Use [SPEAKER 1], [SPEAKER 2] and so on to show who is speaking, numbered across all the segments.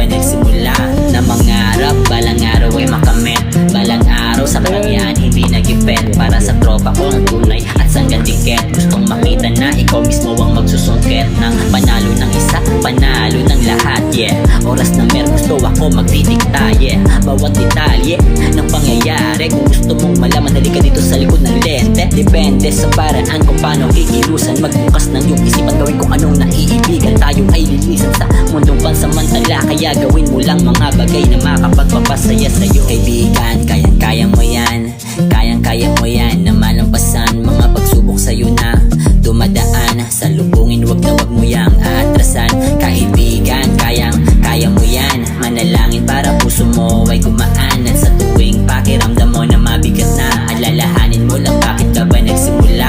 [SPEAKER 1] ba nagsimula na mangarap? Balang araw ay makamit, balang araw sa karangyaan hindi nag-ipet. Para sa tropa ko ang tunay at sanggang tiket. Gustong makita na ikaw mismo ang magsusungkit ng panalo ng isa, panalo ng lahat, yeah. Oras na mer gusto ako magdidikta, yeah. Bawat detalye ng pangyayari, kung gusto mong malaman, halika dito sa likod ng lente. Depende sa paraan kung paano iilusan, magbukas ng iyong isipan, gawin kung anong naiibigan. Tayo ay lilisan sa mundong pansamantala, kaya gawin mo lang mga bagay na makapagpapasaya sa'yo. Kaibigan, kayang-kaya mo yan, kayang-kaya mo yan na malampasan mga pagsubok sa'yo na dumadaan. Salubungin, wag na wag mo yang aatrasan. Kaibigan, kayang-kaya mo yan, manalangin para puso mo ay gumaan. At sa tuwing pakiramdam mo na mabigat na, alalahanin mo lang bakit ka ba nagsimula.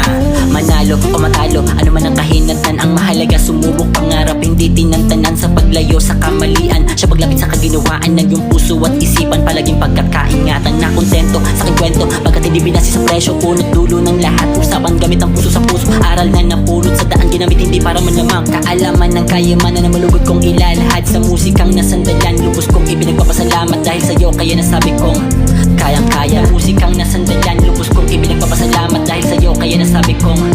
[SPEAKER 1] Manalo o matalo, ano man ang kahinatan, ang mahalaga sumubok, pangarap hindi tinantanan. Sa paglayo sa kamalian, siya paglapit sa kaginawaan ng iyong puso at isipan. Palaging pagkakaingatan na kontento sa aking kwento, pagkat hindi binasi sa presyo, punot dulo ng lahat. Usapan gamit ang puso sa puso, aral na napulot sa daan, ginamit hindi para manlamang kaalaman ng kayamanan na malugod kong ilalahad. Sa musikang nasandalan, lubos kong ipinagpapasalamat dahil sa'yo kaya nasabi kong kayang-kaya. Musikang nasandalan, lubos kong ipinagpapasalamat dahil sa'yo kaya nasabi kong